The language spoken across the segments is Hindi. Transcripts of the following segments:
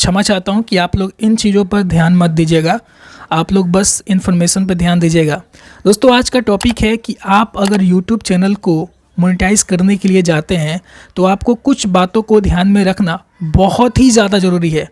क्षमा चाहता हूँ कि आप लोग इन चीज़ों पर ध्यान मत दीजिएगा, आप लोग बस इन्फॉर्मेशन पर ध्यान दीजिएगा। दोस्तों आज का टॉपिक है कि आप अगर यूट्यूब चैनल को मोनेटाइज करने के लिए जाते हैं तो आपको कुछ बातों को ध्यान में रखना बहुत ही ज़्यादा ज़रूरी है।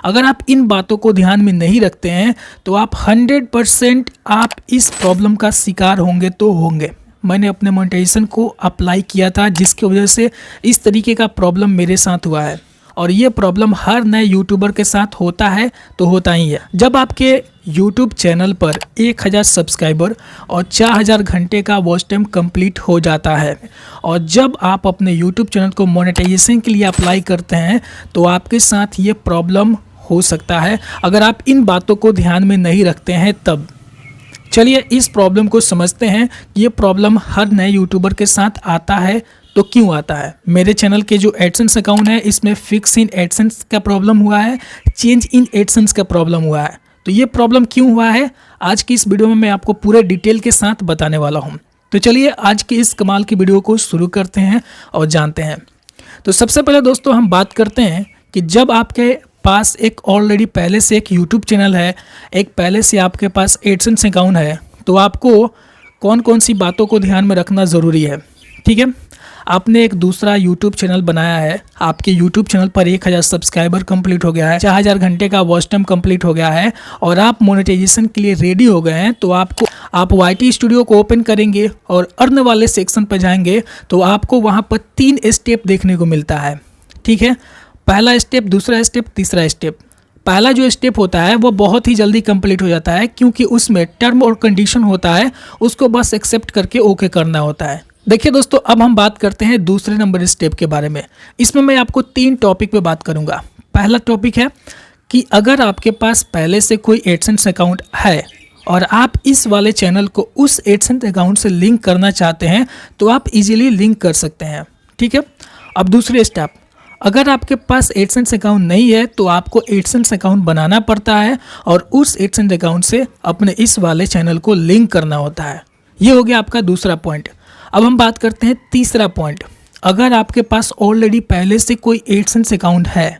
अगर आप इन बातों को ध्यान में नहीं रखते हैं तो आप 100% आप इस प्रॉब्लम का शिकार होंगे तो होंगे। मैंने अपने मोनेटाइजेशन को अप्लाई किया था जिसकी वजह से इस तरीके का प्रॉब्लम मेरे साथ हुआ है और ये प्रॉब्लम हर नए यूट्यूबर के साथ होता है तो होता ही है। जब आपके यूट्यूब चैनल पर 1000 सब्सक्राइबर और 4000 घंटे का वॉच टाइम कंप्लीट हो जाता है और जब आप अपने यूट्यूब चैनल को मोनेटाइजेशन के लिए अप्लाई करते हैं तो आपके साथ ये प्रॉब्लम हो सकता है अगर आप इन बातों को ध्यान में नहीं रखते हैं तब। चलिए इस प्रॉब्लम को समझते हैं कि ये प्रॉब्लम हर नए यूट्यूबर के साथ आता है तो क्यों आता है। मेरे चैनल के जो एडसेंस अकाउंट है इसमें फिक्स इन एडसेंस का प्रॉब्लम हुआ है, चेंज इन एडसेंस का प्रॉब्लम हुआ है। तो ये प्रॉब्लम क्यों हुआ है आज की इस वीडियो में मैं आपको पूरे डिटेल के साथ बताने वाला हूँ। तो चलिए आज की इस कमाल की वीडियो को शुरू करते हैं और जानते हैं। तो सबसे पहले दोस्तों हम बात करते हैं कि जब आपके पास एक ऑलरेडी पहले से एक यूट्यूब चैनल है, एक पहले से आपके पास एडसेंस अकाउंट है, तो आपको कौन कौन सी बातों को ध्यान में रखना ज़रूरी है। ठीक है, आपने एक दूसरा यूट्यूब चैनल बनाया है, आपके यूट्यूब चैनल पर 1000 सब्सक्राइबर कंप्लीट हो गया है, 4000 घंटे का वॉच टाइम कंप्लीट हो गया है और आप मोनेटाइजेशन के लिए रेडी हो गए हैं। तो आप YT स्टूडियो को ओपन करेंगे और अर्न वाले सेक्शन पर जाएंगे तो आपको वहाँ पर 3 स्टेप देखने को मिलता है। ठीक है, पहला स्टेप, दूसरा स्टेप, तीसरा स्टेप। पहला जो स्टेप होता है वो बहुत ही जल्दी कंप्लीट हो जाता है क्योंकि उसमें टर्म और कंडीशन होता है, उसको बस एक्सेप्ट करके ओके करना होता है। देखिए दोस्तों अब हम बात करते हैं दूसरे नंबर स्टेप के बारे में। इसमें मैं आपको 3 टॉपिक पे बात करूंगा। पहला टॉपिक है कि अगर आपके पास पहले से कोई एडसेंस अकाउंट है और आप इस वाले चैनल को उस एडसेंस अकाउंट से लिंक करना चाहते हैं तो आप इजीली लिंक कर सकते हैं। ठीक है, अब दूसरे स्टेप, अगर आपके पास एडसेंस अकाउंट नहीं है तो आपको एडसेंस अकाउंट बनाना पड़ता है और उस एडसेंस अकाउंट से अपने इस वाले चैनल को लिंक करना होता है। ये हो गया आपका दूसरा पॉइंट। अब हम बात करते हैं तीसरा पॉइंट। अगर आपके पास ऑलरेडी पहले से कोई एडसेंस अकाउंट है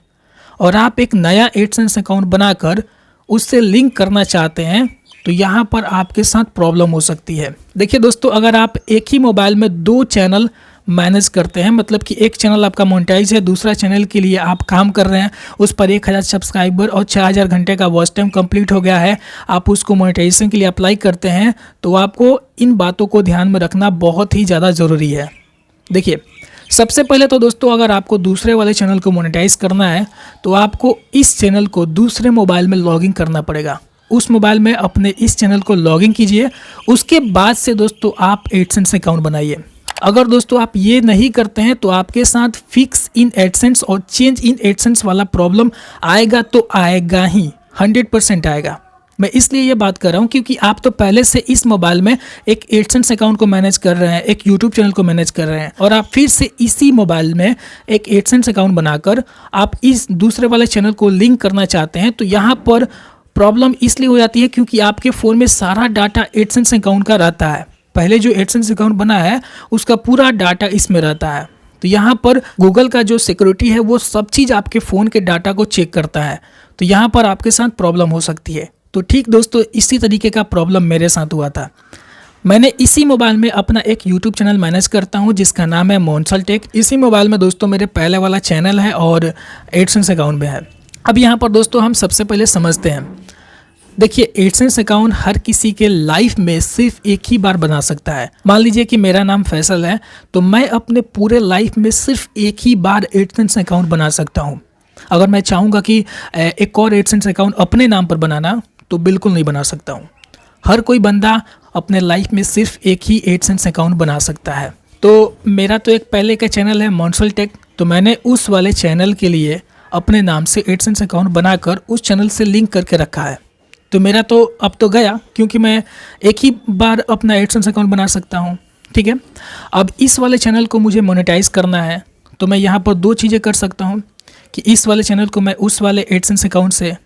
और आप एक नया एडसेंस अकाउंट बनाकर उससे लिंक करना चाहते हैं तो यहाँ पर आपके साथ प्रॉब्लम हो सकती है। देखिए दोस्तों अगर आप एक ही मोबाइल में 2 चैनल मैनेज करते हैं, मतलब कि एक चैनल आपका मोनेटाइज है, दूसरा चैनल के लिए आप काम कर रहे हैं, उस पर 1000 सब्सक्राइबर और 4000 घंटे का वॉच टाइम कंप्लीट हो गया है, आप उसको मोनेटाइजेशन के लिए अप्लाई करते हैं तो आपको इन बातों को ध्यान में रखना बहुत ही ज़्यादा ज़रूरी है। देखिए सबसे पहले तो दोस्तों अगर आपको दूसरे वाले चैनल को मोनेटाइज करना है तो आपको इस चैनल को दूसरे मोबाइल में लॉगिन करना पड़ेगा। उस मोबाइल में अपने इस चैनल को लॉगिन कीजिए, उसके बाद से दोस्तों आप एडसेंस अकाउंट बनाइए। अगर दोस्तों आप ये नहीं करते हैं तो आपके साथ फिक्स इन एडसेंस और चेंज इन एडसेंस वाला प्रॉब्लम आएगा तो आएगा ही, 100% आएगा। मैं इसलिए ये बात कर रहा हूँ क्योंकि आप तो पहले से इस मोबाइल में एक एडसेंस अकाउंट को मैनेज कर रहे हैं, एक यूट्यूब चैनल को मैनेज कर रहे हैं और आप फिर से इसी मोबाइल में एक एडसेंस अकाउंट बनाकर आप इस दूसरे वाले चैनल को लिंक करना चाहते हैं। तो यहाँ पर प्रॉब्लम इसलिए हो जाती है क्योंकि आपके फ़ोन में सारा डाटा एडसेंस अकाउंट का रहता है। पहले जो एडसेंस अकाउंट बना है उसका पूरा डाटा इसमें रहता है। तो यहाँ पर गूगल का जो सिक्योरिटी है वो सब चीज़ आपके फ़ोन के डाटा को चेक करता है, तो यहाँ पर आपके साथ प्रॉब्लम हो सकती है। तो ठीक दोस्तों इसी तरीके का प्रॉब्लम मेरे साथ हुआ था। मैंने इसी मोबाइल में अपना एक यूट्यूब चैनल मैनेज करता हूँ जिसका नाम है मोन्सल टेक। इसी मोबाइल में दोस्तों मेरे पहले वाला चैनल है और एडसेंस अकाउंट में है। अब यहाँ पर दोस्तों हम सबसे पहले समझते हैं। देखिए एडसेंस अकाउंट हर किसी के लाइफ में सिर्फ एक ही बार बना सकता है। मान लीजिए कि मेरा नाम फैसल है तो मैं अपने पूरे लाइफ में सिर्फ एक ही बार एडसेंस अकाउंट बना सकता हूँ। अगर मैं चाहूँगा कि एक और एडसेंस अकाउंट अपने नाम पर बनाना तो बिल्कुल नहीं बना सकता हूँ। हर कोई बंदा अपने लाइफ में सिर्फ एक ही एडसेंस अकाउंट बना सकता है। तो मेरा तो एक पहले का चैनल है मोन्सल टेक, तो मैंने उस वाले चैनल के लिए अपने नाम से एडसेंस अकाउंट बनाकर उस चैनल से लिंक करके रखा है। तो मेरा तो अब तो गया क्योंकि मैं एक ही बार अपना एडसेंस अकाउंट बना सकता हूँ। ठीक है, अब इस वाले चैनल को मुझे मोनेटाइज करना है तो मैं यहाँ पर 2 चीज़ें कर सकता हूँ कि इस वाले चैनल को मैं उस वाले एडसेंस अकाउंट से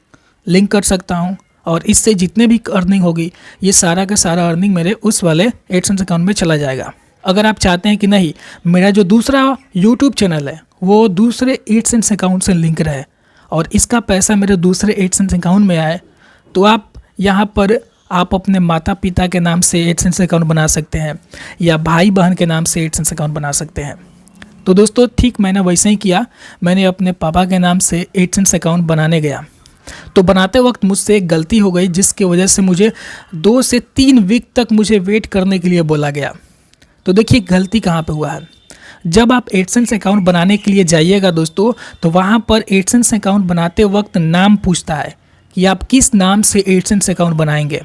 लिंक कर सकता हूँ और इससे जितने भी अर्निंग होगी ये सारा का सारा अर्निंग मेरे उस वाले एडसेंस अकाउंट में चला जाएगा। अगर आप चाहते हैं कि नहीं मेरा जो दूसरा यूट्यूब चैनल है वो दूसरे एडसेंस अकाउंट से लिंक रहे और इसका पैसा मेरे दूसरे एडसेंस अकाउंट में आए, तो आप यहाँ पर आप अपने माता पिता के नाम से एडसेंस अकाउंट बना सकते हैं या भाई बहन के नाम से एडसेंस अकाउंट बना सकते हैं। तो दोस्तों ठीक मैंने वैसे ही किया, मैंने अपने पापा के नाम से एडसेंस अकाउंट बनाने गया। तो बनाते वक्त मुझसे एक गलती हो गई जिसकी वजह से मुझे 2 से 3 वीक तक मुझे वेट करने के लिए बोला गया। तो देखिए गलती कहाँ पे हुआ है। जब आप एडसेंस अकाउंट बनाने के लिए जाइएगा दोस्तों, तो वहाँ पर एडसेंस अकाउंट बनाते वक्त नाम पूछता है कि आप किस नाम से एडसेंस अकाउंट बनाएंगे।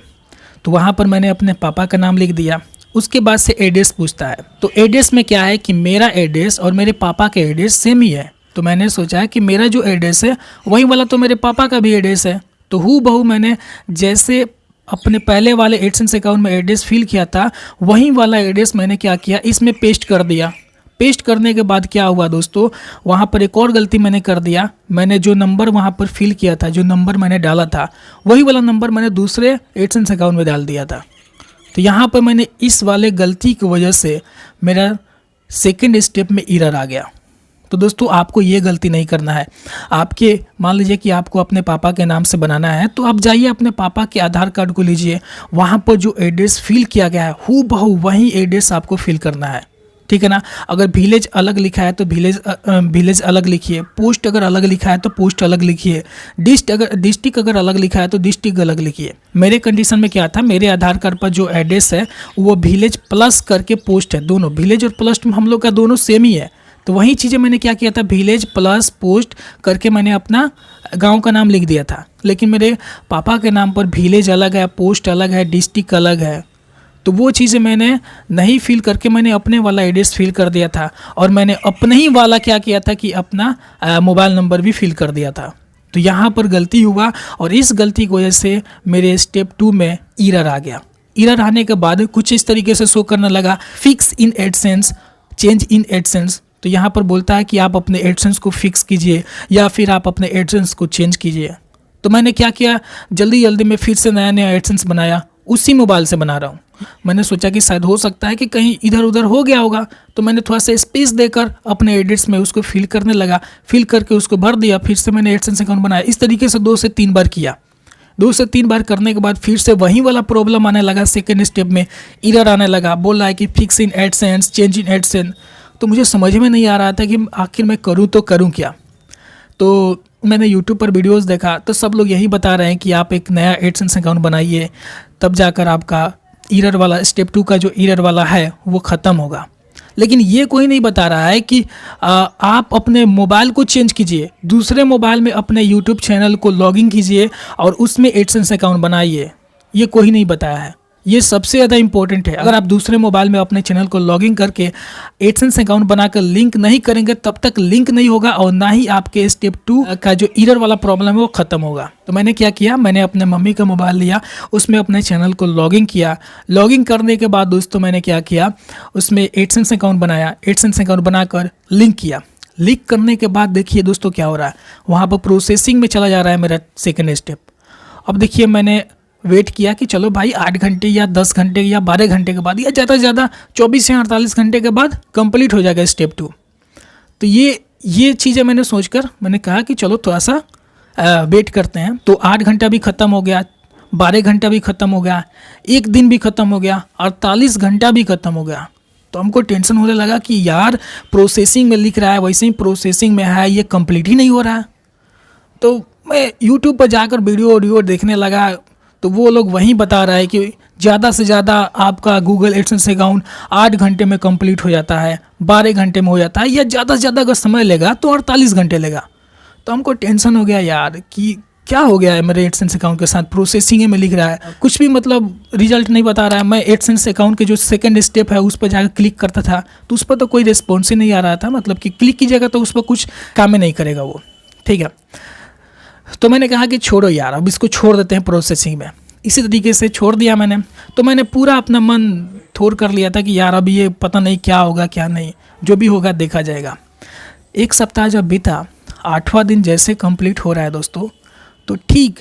तो वहाँ पर मैंने अपने पापा का नाम लिख दिया। उसके बाद से एड्रेस पूछता है, तो एड्रेस में क्या है कि मेरा एड्रेस और मेरे पापा का एड्रेस सेम ही है। तो मैंने सोचा कि मेरा जो एड्रेस है वही वाला तो मेरे पापा का भी एड्रेस है। तो हूबहू मैंने जैसे अपने पहले वाले एडसेंस अकाउंट में एड्रेस फिल किया था, वही वाला एड्रेस मैंने क्या किया, इसमें पेस्ट कर दिया। पेस्ट करने के बाद क्या हुआ दोस्तों, वहाँ पर एक और गलती मैंने कर दिया। मैंने जो नंबर वहाँ पर फिल किया था, जो नंबर मैंने डाला था, वही वाला नंबर मैंने दूसरे एडसेंस अकाउंट में डाल दिया था। तो यहाँ पर मैंने इस वाले गलती की वजह से मेरा सेकंड स्टेप में एरर आ गया। तो दोस्तों आपको ये गलती नहीं करना है। आपके मान लीजिए कि आपको अपने पापा के नाम से बनाना है, तो आप जाइए अपने पापा के आधार कार्ड को लीजिए, वहाँ पर जो एड्रेस फिल किया गया है हूबहू वही एड्रेस आपको फिल करना है, ठीक है ना। अगर विलेज अलग लिखा है तो विलेज अलग लिखिए, पोस्ट अगर अलग लिखा है तो पोस्ट अलग लिखिए, डिस्ट्रिक्ट अगर अलग लिखा है तो डिस्ट्रिक्ट अलग लिखिए। मेरे कंडीशन में क्या था, मेरे आधार कार्ड पर जो एड्रेस है वो विलेज प्लस करके पोस्ट है, दोनों विलेज और पोस्ट हम लोग का दोनों सेम ही है। तो वही चीज़ें मैंने क्या किया था, विलेज प्लस पोस्ट करके मैंने अपना गांव का नाम लिख दिया था। लेकिन मेरे पापा के नाम पर विलेज अलग है, पोस्ट अलग है, डिस्ट्रिक्ट अलग है। तो वो चीज़ें मैंने नहीं फिल करके मैंने अपने वाला एड्रेस फिल कर दिया था, और मैंने अपने ही वाला क्या किया था कि अपना मोबाइल नंबर भी फिल कर दिया था। तो यहाँ पर गलती हुआ, और इस गलती की वजह से मेरे स्टेप 2 में एरर आ गया। एरर आने के बाद कुछ इस तरीके से शो करने लगा, fix in AdSense, change in AdSense. तो यहाँ पर बोलता है कि आप अपने एडसेंस को फिक्स कीजिए या फिर आप अपने एडसेंस को चेंज कीजिए। तो मैंने क्या किया, जल्दी जल्दी में फिर से नया एडसेंस बनाया, उसी मोबाइल से बना रहा हूँ। मैंने सोचा कि शायद हो सकता है कि कहीं इधर उधर हो गया होगा, तो मैंने थोड़ा सा स्पेस देकर अपने एड्रेस में उसको फिल करने लगा। फिल करके उसको भर दिया, फिर से मैंने एडसेंस अकाउंट बनाया। इस तरीके से 2 से 3 बार किया। 2 से 3 बार करने के बाद फिर से वही वाला प्रॉब्लम आने लगा। सेकेंड स्टेप में एरर आने लगा, बोल रहा है कि fix in AdSense, change in AdSense. तो मुझे समझ में नहीं आ रहा था कि आखिर मैं करूँ तो करूँ क्या। तो मैंने YouTube पर वीडियोस देखा, तो सब लोग यही बता रहे हैं कि आप एक नया एडसेंस अकाउंट बनाइए, तब जाकर आपका एरर वाला स्टेप 2 का जो एरर वाला है वो ख़त्म होगा। लेकिन ये कोई नहीं बता रहा है कि आप अपने मोबाइल को चेंज कीजिए, दूसरे मोबाइल में अपने YouTube चैनल को लॉगिन कीजिए और उसमें एडसेंस अकाउंट बनाइए। ये कोई नहीं बताया है। ये सबसे ज़्यादा इंपॉर्टेंट है। अगर आप दूसरे मोबाइल में अपने चैनल को लॉगिन करके एडसेंस अकाउंट बनाकर लिंक नहीं करेंगे, तब तक लिंक नहीं होगा और ना ही आपके स्टेप 2 का जो एरर वाला प्रॉब्लम है वो ख़त्म होगा। तो मैंने क्या किया, मैंने अपने मम्मी का मोबाइल लिया, उसमें अपने चैनल को लॉगिन किया। लॉगिन करने के बाद दोस्तों मैंने क्या किया, उसमें एडसेंस अकाउंट बनाया। एडसेंस अकाउंट बनाकर लिंक किया। लिंक करने के बाद देखिए दोस्तों क्या हो रहा है, वहाँ पर प्रोसेसिंग में चला जा रहा है मेरा सेकेंड स्टेप। अब देखिए मैंने वेट किया कि चलो भाई 8 घंटे या 10 घंटे या 12 घंटे के बाद या ज़्यादा से ज़्यादा 24 से 48 घंटे के बाद कंप्लीट हो जाएगा स्टेप 2। तो ये चीज़ें मैंने सोचकर मैंने कहा कि चलो थोड़ा सा वेट करते हैं। तो 8 घंटा भी ख़त्म हो गया, 12 घंटा भी ख़त्म हो गया, 1 दिन भी ख़त्म हो गया, 48 घंटा भी ख़त्म हो गया। तो हमको टेंशन होने लगा कि यार प्रोसेसिंग में लिख रहा है, वैसे ही प्रोसेसिंग में है, ये कंप्लीट ही नहीं हो रहा है। तो मैं यूट्यूब पर जाकर वीडियो देखने लगा, तो वो लोग वहीं बता रहा है कि ज़्यादा से ज़्यादा आपका गूगल एडसेंस अकाउंट 8 घंटे में कंप्लीट हो जाता है, 12 घंटे में हो जाता है, या ज़्यादा से ज़्यादा अगर समय लेगा तो 48 घंटे लेगा। तो हमको टेंशन हो गया यार कि क्या हो गया है मेरे एडसेंस अकाउंट के साथ, प्रोसेसिंग में लिख रहा है, कुछ भी मतलब रिजल्ट नहीं बता रहा है। मैं एडसेंस अकाउंट के जो सेकंड स्टेप है उस पर जाकर क्लिक करता था तो उस पर तो कोई रिस्पॉन्स ही नहीं आ रहा था, मतलब कि क्लिक कीजिएगा तो उस पर कुछ काम ही नहीं करेगा वो, ठीक है। तो मैंने कहा कि छोड़ो यार, अब इसको छोड़ देते हैं प्रोसेसिंग में। इसी तरीके से छोड़ दिया मैंने। तो मैंने पूरा अपना मन थोड़ कर लिया था कि यार अब ये पता नहीं क्या होगा क्या नहीं, जो भी होगा देखा जाएगा। 1 सप्ताह जब बीता, 8वां दिन जैसे कंप्लीट हो रहा है दोस्तों, तो ठीक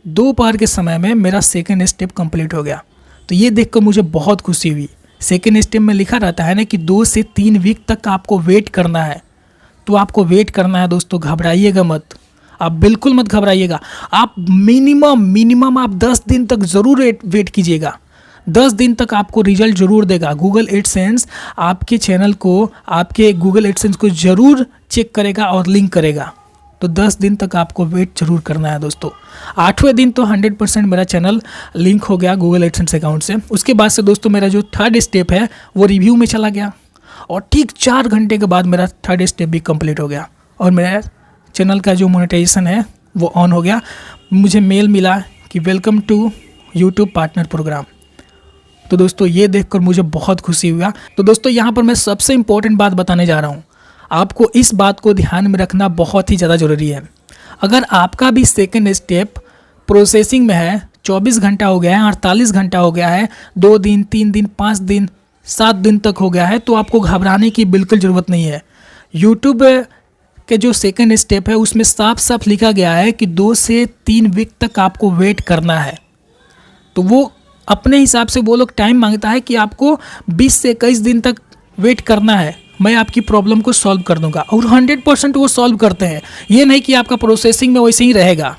दोपहर के समय में मेरा सेकंड स्टेप कंप्लीट हो गया। तो ये देखकर मुझे बहुत खुशी हुई। सेकंड स्टेप में लिखा रहता है ना कि 2 से 3 वीक तक आपको वेट करना है, तो आपको वेट करना है दोस्तों, घबराइएगा मत। आप बिल्कुल मत घबराइएगा। आप मिनिमम आप 10 दिन तक ज़रूर वेट कीजिएगा। 10 दिन तक आपको रिजल्ट ज़रूर देगा। गूगल एडसेंस आपके चैनल को, आपके गूगल एडसेंस को ज़रूर चेक करेगा और लिंक करेगा। तो 10 दिन तक आपको वेट जरूर करना है दोस्तों। 8वें दिन तो 100% मेरा चैनल लिंक हो गया गूगल एडसेंस अकाउंट से। उसके बाद से दोस्तों मेरा जो थर्ड स्टेप है वो रिव्यू में चला गया और ठीक 4 घंटे के बाद मेरा थर्ड स्टेप भी कंप्लीट हो गया और मेरा चैनल का जो मोनेटाइजेशन है वो ऑन हो गया। मुझे मेल मिला कि welcome to YouTube partner programme. तो दोस्तों ये देखकर मुझे बहुत खुशी हुआ। तो दोस्तों यहाँ पर मैं सबसे इम्पोर्टेंट बात बताने जा रहा हूँ। आपको इस बात को ध्यान में रखना बहुत ही ज़्यादा ज़रूरी है। अगर आपका भी सेकंड स्टेप प्रोसेसिंग में है, 24 घंटा हो गया है, 48 घंटा हो गया है, 2 दिन, 3 दिन, 5 दिन, 7 दिन तक हो गया है, तो आपको घबराने की बिल्कुल ज़रूरत नहीं है। यूट्यूब के जो सेकंड स्टेप है उसमें साफ साफ लिखा गया है कि 2 से 3 वीक तक आपको वेट करना है। तो वो अपने हिसाब से वो लोग टाइम मांगता है कि आपको 20 से 21 दिन तक वेट करना है, मैं आपकी प्रॉब्लम को सॉल्व कर दूंगा। और 100% वो सॉल्व करते हैं। ये नहीं कि आपका प्रोसेसिंग में वैसे ही रहेगा,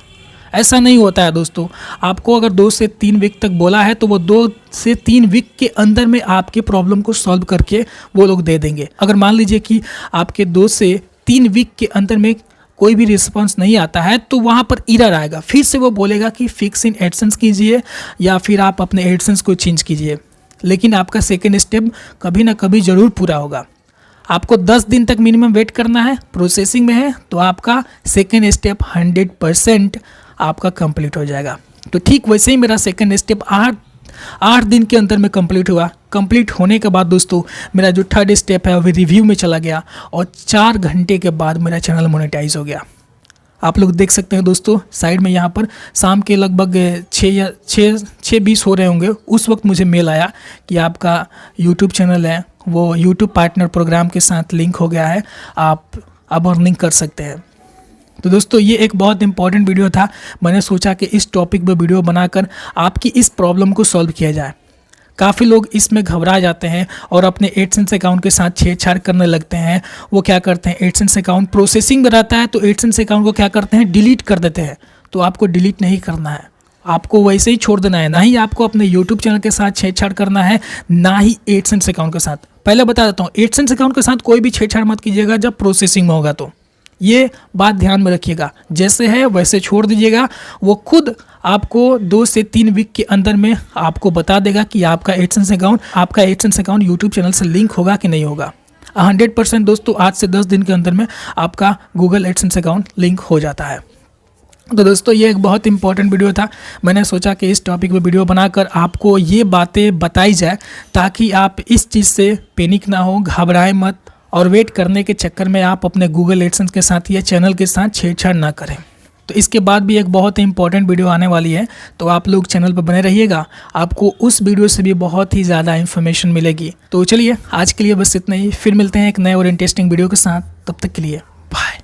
ऐसा नहीं होता है दोस्तों। आपको अगर 2 से 3 वीक तक बोला है तो वो 2 से 3 वीक के अंदर में आपके प्रॉब्लम को सॉल्व करके वो लोग दे देंगे। अगर मान लीजिए कि आपके 2 से 3 वीक के अंदर में कोई भी रिस्पांस नहीं आता है तो वहाँ पर एरर आएगा, फिर से वो बोलेगा कि फिक्स इन एडसेंस कीजिए या फिर आप अपने एडसेंस को चेंज कीजिए। लेकिन आपका सेकेंड स्टेप कभी ना कभी ज़रूर पूरा होगा। आपको 10 दिन तक मिनिमम वेट करना है, प्रोसेसिंग में है तो आपका सेकेंड स्टेप 100% आपका कंप्लीट हो जाएगा। तो ठीक वैसे ही मेरा सेकेंड स्टेप 8 दिन के अंदर में कंप्लीट हुआ। कंप्लीट होने के बाद दोस्तों मेरा जो थर्ड स्टेप है वो रिव्यू में चला गया और 4 घंटे के बाद मेरा चैनल मोनेटाइज हो गया। आप लोग देख सकते हैं दोस्तों साइड में यहाँ पर शाम के लगभग 6:20 हो रहे होंगे, उस वक्त मुझे मेल आया कि आपका यूट्यूब चैनल है वो यूट्यूब पार्टनर प्रोग्राम के साथ लिंक हो गया है, आप अब अर्निंग कर सकते हैं। तो दोस्तों ये एक बहुत इंपॉर्टेंट वीडियो था। मैंने सोचा कि इस टॉपिक पे वीडियो बनाकर आपकी इस प्रॉब्लम को सॉल्व किया जाए। काफ़ी लोग इसमें घबरा जाते हैं और अपने एडसेंस अकाउंट के साथ छेड़छाड़ करने लगते हैं। वो क्या करते हैं, एडसेंस अकाउंट प्रोसेसिंग में रहता है तो एडसेंस अकाउंट को क्या करते हैं, डिलीट कर देते हैं। तो आपको डिलीट नहीं करना है, आपको वैसे ही छोड़ देना है। ना ही आपको अपने यूट्यूब चैनल के साथ छेड़छाड़ करना है, ना ही एडसेंस अकाउंट के साथ। पहले बता देता हूँ, एडसेंस अकाउंट के साथ कोई भी छेड़छाड़ मत कीजिएगा जब प्रोसेसिंग में होगा। तो ये बात ध्यान में रखिएगा, जैसे है वैसे छोड़ दीजिएगा। वो खुद आपको 2 से 3 वीक के अंदर में आपको बता देगा कि आपका एडसेंस अकाउंट यूट्यूब चैनल से लिंक होगा कि नहीं होगा। 100% दोस्तों 8 से 10 दिन के अंदर में आपका गूगल एडसेंस अकाउंट लिंक हो जाता है। तो दोस्तों ये एक बहुत इंपॉर्टेंट वीडियो था। मैंने सोचा कि इस टॉपिक पे वीडियो बनाकर आपको ये बातें बताई जाए ताकि आप इस चीज़ से पैनिक ना हो, घबराएं मत और वेट करने के चक्कर में आप अपने गूगल एडसेंस के साथ या चैनल के साथ छेड़छाड़ ना करें। तो इसके बाद भी एक बहुत ही इंपॉर्टेंट वीडियो आने वाली है, तो आप लोग चैनल पर बने रहिएगा, आपको उस वीडियो से भी बहुत ही ज़्यादा इन्फॉर्मेशन मिलेगी। तो चलिए आज के लिए बस इतना ही, फिर मिलते हैं एक नए और इंटरेस्टिंग वीडियो के साथ। तब तक के लिए बाय।